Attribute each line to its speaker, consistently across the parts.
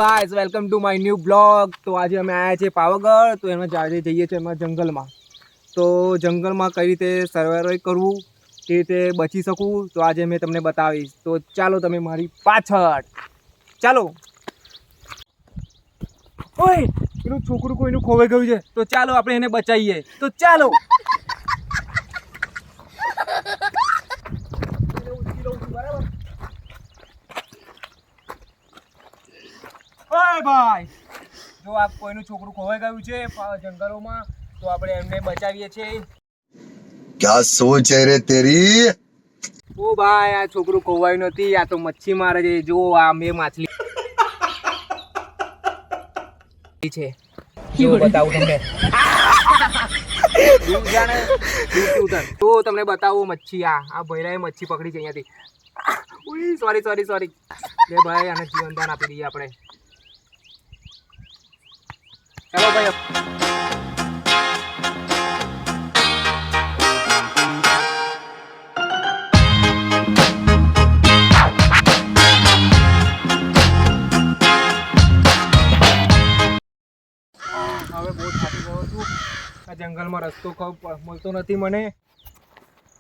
Speaker 1: Guys welcome to my new blog. તો આજે અમે આવ્યા છીએ પાવાગઢ। તો એમાં આજે જઈએ છીએ એમાં જંગલમાં। તો જંગલમાં કઈ રીતે સર્વાઈવ કરવું, કઈ રીતે બચી શકું, તો આજે મેં તમને બતાવીશ। તો ચાલો તમે મારી પાછળ ચાલો। ઓય એનું છોકરું કોઈનું ખોવાઈ ગયું છે, તો ચાલો આપણે એને બચાવીએ। તો ચાલો। ઓય ભાઈ, જો આ કોઈનું છોકરું ખોવાઈ ગયું છે જંગલોમાં, તો આપણે એમને બચાવીએ છીએ।
Speaker 2: क्या सोच है रे तेरी?
Speaker 1: ઓ ભાઈ, આ છોકરું ખોવાયું નથી, આ તો મચ્છી મારે છે। જો આ મેં માછલી છે, જો બતાવું તમને। દૂર જાણે દૂરથી ઉતર તો તમને બતાવું મચ્છી। આ ભૈરાએ મચ્છી પકડી છે અહીંયાથી। ઉઈ સોરી સોરી સોરી, લે ભાઈ આને જીવનદાન આપી દઈએ આપણે। ચાલો ભાઈ, હવે બહુ થાકી ગયો છું। આ જંગલમાં રસ્તો મળતો નથી મને,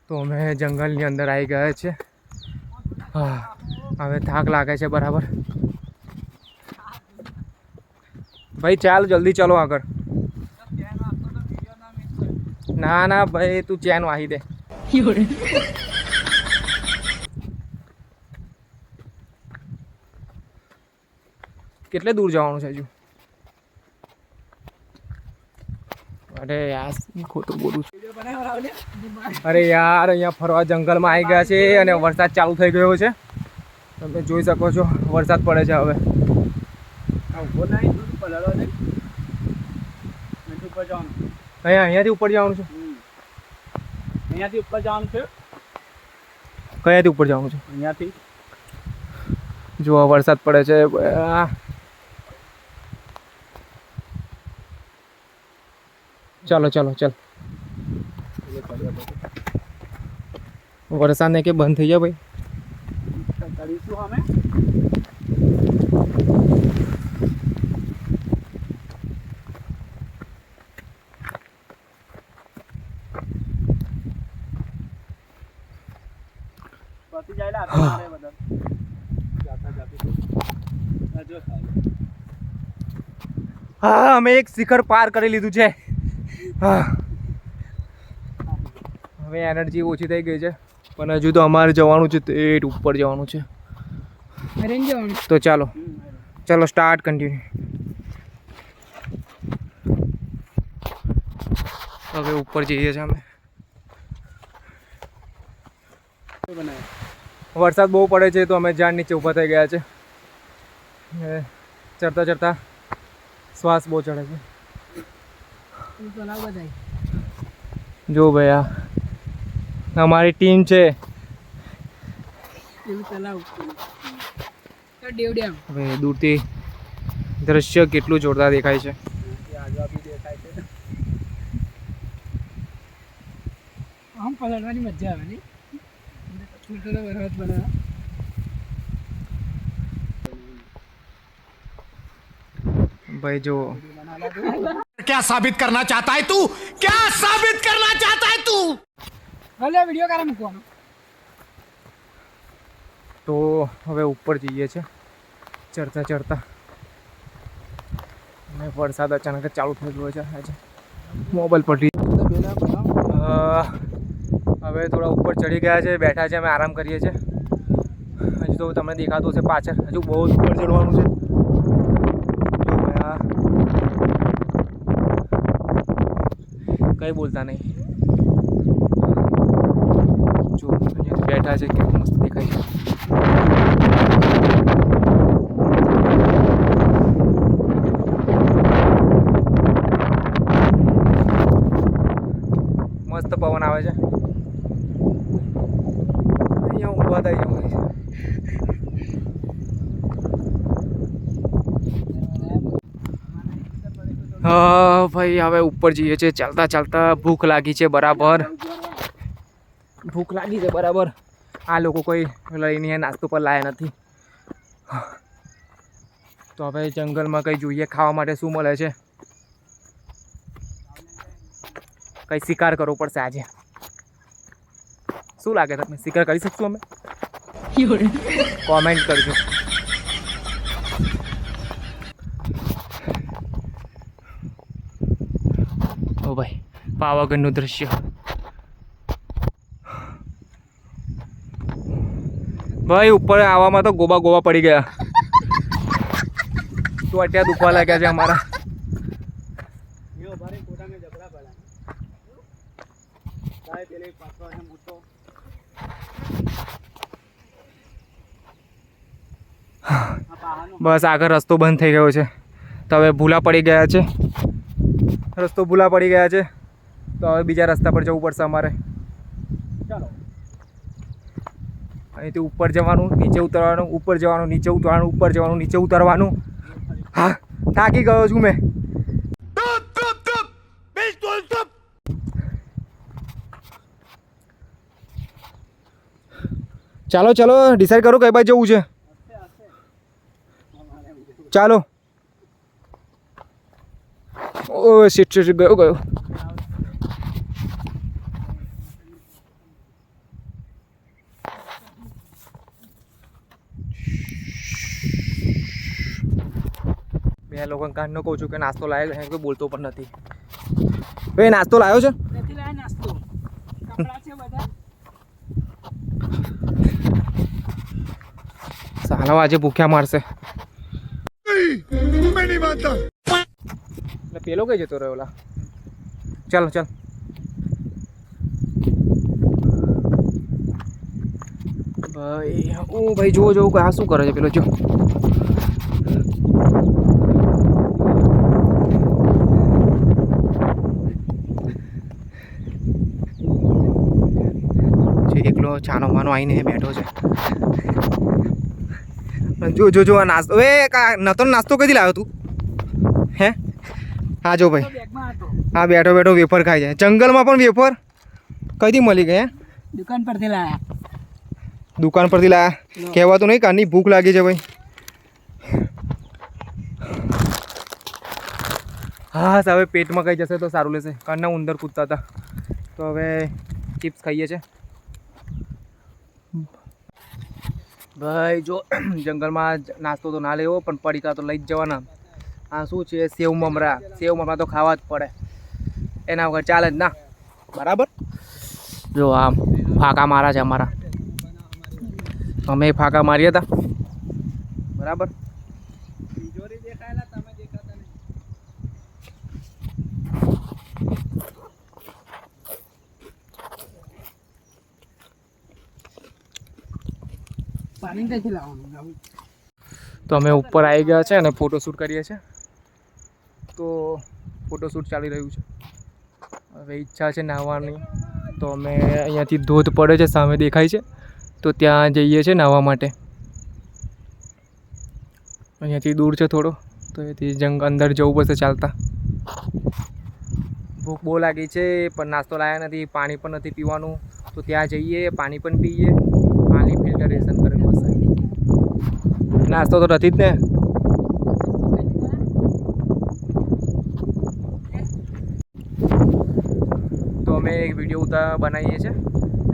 Speaker 1: તો અમે જંગલની અંદર આવી ગયા છે। હવે થાક લાગે છે બરાબર। ભાઈ ચાલ જલ્દી ચાલો આગળ। ના ના ભાઈ, તું ચેન વાહી દે। કેટલે દૂર જવાનું છે હજુ? અરે યાર ખોટું બોલું છું। અરે યાર, અહીંયા ફરવા જંગલમાં આવી ગયા છે અને વરસાદ ચાલુ થઈ ગયો છે। તમે જોઈ શકો છો વરસાદ પડે છે હવે। અહીંયાથી ઉપર જવાનું છે।
Speaker 3: અહીંયાથી ઉપર જવાનું છે।
Speaker 1: કયાથી ઉપર જવાનું છે?
Speaker 3: અહીંયાથી
Speaker 1: જો વરસાદ પડે છે। ચાલો ચાલો ચાલ, વરસાદ ને કે બંધ થઈ જાય ભાઈ।
Speaker 3: કરીશું અમે। પછી જાય લા મારે બધા જાતા જાતા જો સાહેબ।
Speaker 1: હા, અમે એક શિખર પાર કરી લીધું છે। હવે એનર્જી ઓછી થઈ ગઈ છે, પણ હજુ તો અમારે જવાનું છે, તે ઉપર જવાનું છે। તો ચાલો ચાલો સ્ટાર્ટ કન્ટિન્યુ। હવે ઉપર જઈએ છીએ અમે। વરસાદ બહુ પડે છે, તો અમે ઝાડ નીચે ઊભા થઈ ગયા છે। ચડતા ચડતા શ્વાસ બહુ ચડે છે। જો ભાઈ, આ અમારી ટીમ છે। હવે દૂરથી દ્રશ્ય કેટલું જોરદાર દેખાય છે।
Speaker 3: આમ પલળવાની મજા આવે ને।
Speaker 1: ભાઈ જો
Speaker 2: क्या साबित करना चाहता है तू? क्या साबित करना चाहता है तू?
Speaker 3: ભલે વિડિયો કારે મૂકવાનો।
Speaker 1: તો હવે ઉપર જઈએ છે ચડતા ચડતા, અને વરસાદ અચાનક જ ચાલુ થઈ ગયો છે આજે। મોબાઈલ પડી હવે થોડા ઉપર ચડી ગયા છે, બેઠા છે, અમે આરામ કરીએ છીએ। હજુ તો તમને દેખાતું હશે પાછળ, હજુ બહુ ઉપર ચડવાનું છે। કઈ બોલતા નહીં, જો અહીંયાથી બેઠા છે, કેવું મસ્ત દેખાય છે। મસ્ત પવન આવે છે। અહીંયા ઊભા થઈ જવું છે। હા ભાઈ, હવે ઉપર જઈએ છીએ ચાલતા ચાલતા। ભૂખ લાગી છે બરાબર, ભૂખ લાગી છે બરાબર। આ લોકો કોઈ લઈને નાસ્તો પર લાયા નથી, તો હવે જંગલમાં કંઈ જોઈએ ખાવા માટે શું મળે છે, કંઈ શિકાર કરવો પડશે આજે. શું લાગે તમને, શિકાર કરી શકશું અમે? કોમેન્ટ કરજો. ઓ ભાઈ, પાવાગઢનું દ્રશ્ય. ભાઈ ઉપર આવવામાં તો ગોબા ગોબા પડી ગયા. તો અત્યારે દુખવા લાગ્યા છે અમારા.
Speaker 3: યો ભારે કોટા મે જબરા પડા કાય પેલે પાછો અને મોટો
Speaker 1: બસ આગળ રસ્તો બંધ થઈ ગયો છે, તો હવે ભૂલા પડી ગયા છે. રસ્તો ભૂલા પડી ગયા છે, તો હવે બીજા રસ્તા પર જવું પડશે અમારે.
Speaker 3: ચાલો
Speaker 1: અહીંથી ઉપર જવાનું, નીચે ઉતરવાનું, ઉપર જવાનું, નીચે ઉતરવાનું, ઉપર જવાનું, નીચે ઉતરવાનું. હા, થાકી ગયો છું મેં. ચાલો ચાલો ડિસાઈડ કરો કઈ બાજુ જવું છે. ચાલો. ઓ શિટ શિટ, ગયો ગયો. બે લોકોને કાનનો કહું છું કે નાસ્તો લાવ્યો છે, કોઈ બોલતો પણ નથી. ભાઈ નાસ્તો લાવ્યો છે?
Speaker 3: નથી લાય નાસ્તો, કપડા છે બધા.
Speaker 1: સાલો આજે ભૂખ્યા મારશે. એટલે પેલો કઈ જતો રહ્યો? ઓલા ચાલો ચાલ. ભાઈ ઓ ભાઈ જો જો આ શું કરે છે પેલો, જો. એકલો છાનો માનો આવીને બેઠો છે. જો જો જો આ નાસ્તો, એ નતો નાસ્તો કદી લાવ્યો તું? હે હા જો ભાઈ,
Speaker 3: બેગમાં હતો,
Speaker 1: હા બેઠો બેઠો વેફર ખાઈ જાય. જંગલમાં પણ વેફર કઈથી મળી ગઈ? હે
Speaker 3: દુકાન પરથી લાયા.
Speaker 1: દુકાન પરથી લાયા? કહેવાતું નહીં, કારની ભૂખ લાગી છે ભાઈ. હા હવે પેટમાં કઈ જશે તો સારું લેશે. કારના ઉંદર કૂદતા હતા, તો હવે ચિપ્સ ખાઈએ છે. ભાઈ જો જંગલમાં નાસ્તો તો ના લેવો, પણ પડીકા તો લઈ જ જવાના. આ શું છે? સેવ મમરા. સેવ મમરા તો ખાવા જ પડે, એના વગર ચાલે જ ના. બરાબર. જો આમ ફાંકા મારા છે અમારા, અમે ફાંકા માર્યા હતા. બરાબર.
Speaker 3: તિજોરી દેખાયેલા, તમે દેખાતા નહીં. પાણી ક્યાંથી લાવવાનું?
Speaker 1: તો અમે ઉપર આવી ગયા છે અને ફોટોશૂટ કરીએ છીએ. તો ફોટોશૂટ ચાલી રહ્યું છે. હવે ઈચ્છા છે નાહવાની, તો અમે અહીંયાથી ધોધ પડે છે સામે દેખાય છે, તો ત્યાં જઈએ છીએ નાહવા માટે. અહીંયાથી દૂર છે થોડો, તો અહીંયાથી અંદર જવું પડશે ચાલતા. ભૂખ બહુ લાગી છે, પણ નાસ્તો લાવ્યા નથી, પાણી પણ નથી પીવાનું. તો ત્યાં જઈએ, પાણી પણ પીએ, પાણી ફિલ્ટરેશન કરેલું હશે. નાસ્તો તો નથી જ ને. તો અમે એક વિડીયો બનાવીએ છીએ,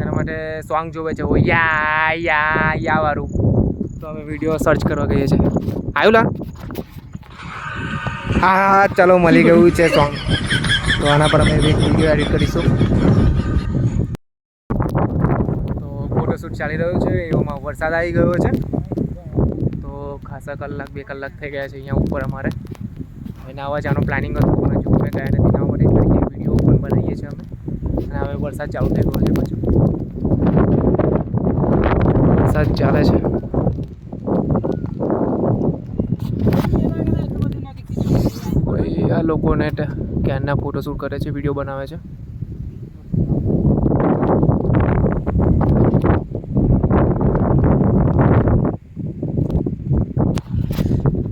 Speaker 1: એના માટે સોંગ જોવે છે, ઓ યા યા યા વાળું. તો અમે વિડીયો સર્ચ કરવા ગઈએ છીએ. આવ્યું લા? હા ચાલો મળી ગયું છે સોંગ. તો આના પર અમે એક વિડીયો એડિટ કરીશું. તો ફોટોશૂટ ચાલી રહ્યું છે, એવામાં વરસાદ આવી ગયો છે. તો ખાસા કલાક 2 કલાક થઈ ગયા છે અહીંયા ઉપર અમારે. હવે નાહવા જવાનો પ્લાનિંગ હતું, પણ હજુ અમે ગયા નથી નાહવા માટે, એટલે વિડીયો પણ બનાવીએ છીએ અમે. અને હવે વરસાદ ચાલુ થઈ ગયો છે પાછું. વરસાદ ચાલે છે. ભાઈ આ લોકોને ક્યારના ફોટોશૂટ કરે છે, વિડીયો બનાવે છે.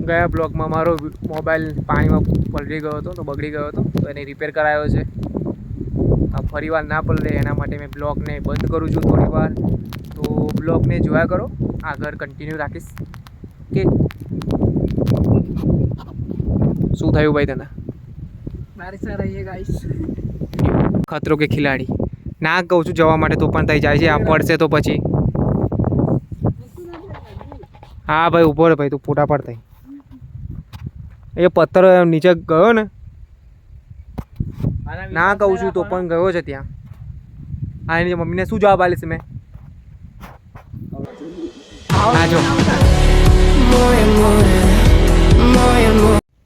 Speaker 1: ગયા બ્લોગમાં મારો મોબાઈલ પાણીમાં પલળી ગયો હતો, તો બગડી ગયો હતો, તો એને રિપેર કરાયો છે. આ ફરીવાર ના પલળે એના માટે મેં બ્લોગને બંધ કરું છું થોડીવાર. તો બ્લોગને જોયા કરો, આગળ કન્ટિન્યુ રાખીશ. કે શું થયું ભાઈ તને?
Speaker 3: बारिश आ रही है गाइस.
Speaker 1: ખતરો કે ખિલાડી ના કહું છું જવા માટે તો પણ થઈ જાય છે. આ પડશે તો પછી હા ભાઈ ઊભો રહે ભાઈ, તું ફોટા પાડ થઈ. એ પથ્થર નીચે ગયો ને, ના કહું છું તો પણ ગયો છે ત્યાં. હા એની મમ્મીને શું જવાબ આલીશ મેં? હા જો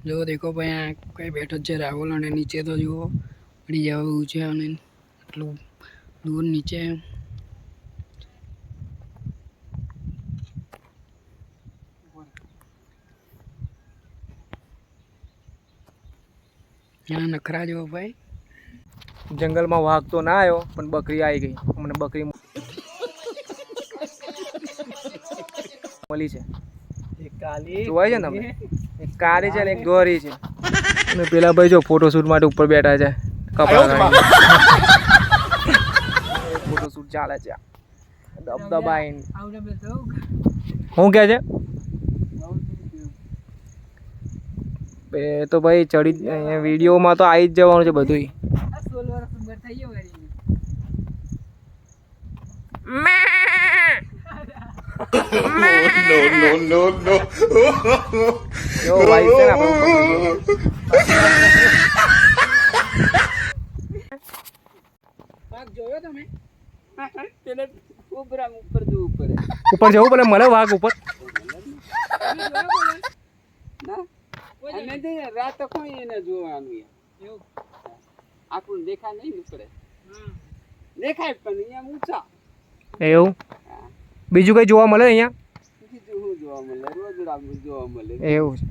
Speaker 3: जो देखो भाई यहाँ कहीं बैठो છે રાહુલ અને નીચે તો જુઓ પડી જવા એવું છે અને એટલું દૂર નીચે यहाँ નખરા જો ભાઈ.
Speaker 1: જંગલમાં વાઘ તો ના આવ્યો પણ બકરી આવી ગઈ. મને બકરી મળી છે.
Speaker 3: એક કાલી
Speaker 1: જોવાય છે ને તમને? એક કાળી છે ને એક ગોરી છે. અને પેલા ભાઈ જો ફોટોશૂટ માટે ઉપર બેઠા છે. કપડા ફોટોશૂટ ચાલે છે દબદબાઈને.
Speaker 3: આવડે બેઠો
Speaker 1: શું કહે છે? એ તો ભાઈ ચડી વિડીયોમાં તો આવી જ જવાનું છે બધું.
Speaker 3: 16 વર્ષ ઉંમર થઈ ગયો મારી.
Speaker 1: જો ભાઈ છે ને આપણું
Speaker 3: વાઘ જોયો તમે? પેલે ઉભરા ઉપર જવું પડે.
Speaker 1: ઉપર જવું પડે મળે વાઘ ઉપર.
Speaker 3: ના અને તે રાત કોઈ એને જોવાનું એવું આપણને દેખાય નહીં ઉપરે. દેખાય પણ અહીંયા ઊંચા
Speaker 1: એવું બીજું કઈ જોવા મળે અહીંયા?
Speaker 3: બીજું શું જોવા મળે? રોજડા જોવા મળે.
Speaker 1: એવું છે.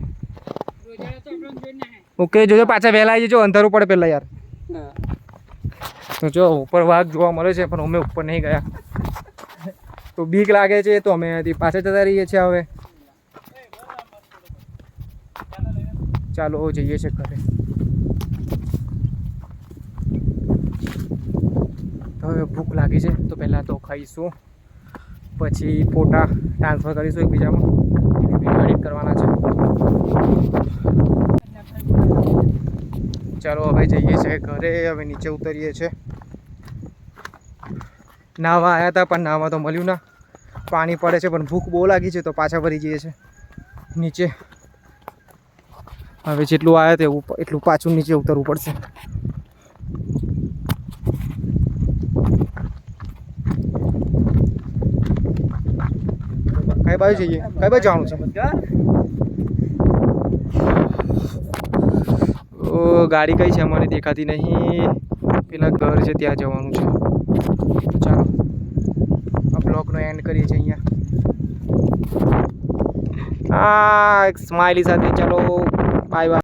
Speaker 1: ઓકે જોજો પાછા વહેલા આવી જજો, અંધારું પડે પહેલાં યાર.
Speaker 3: હા.
Speaker 1: તો જો ઉપર વાઘ જોવા મળે છે પણ અમે ઉપર નહીં ગયા તો બીક લાગે છે તો અમે અહીંયાથી પાછા જતા રહીએ છીએ. હવે ચાલો જઈએ છીએ ઘરે. તો હવે ભૂખ લાગી છે તો પહેલાં તો ખાઈશું, પછી ફોટા ટ્રાન્સફર કરીશું એકબીજામાં, વિડીયો એડિટ કરવાના છે. ચાલો હવે જઈએ છીએ ઘરે. હવે નીચે ઉતરીએ છીએ. નાહવા આવ્યા હતા પણ નાહવા તો મળ્યું ના, પાણી પડે છે પણ ભૂખ બહુ લાગી છે તો પાછા ફરી જઈએ છીએ નીચે. હવે જેટલું આવ્યા તેવું એટલું પાછું નીચે ઉતરવું પડશે. કઈ બાજુ જઈએ? કઈ બાજુ જવાનું છે? ઓ ગાડી કઈ છે અમારી દેખાતી નહીં. પેલા ઘર છે ત્યાં જવાનું છે. ચાલો આ બ્લોગનો એન્ડ કરીએ છીએ અહીંયા. એક સ્માઇલી સાથે. ચાલો બાય બાય.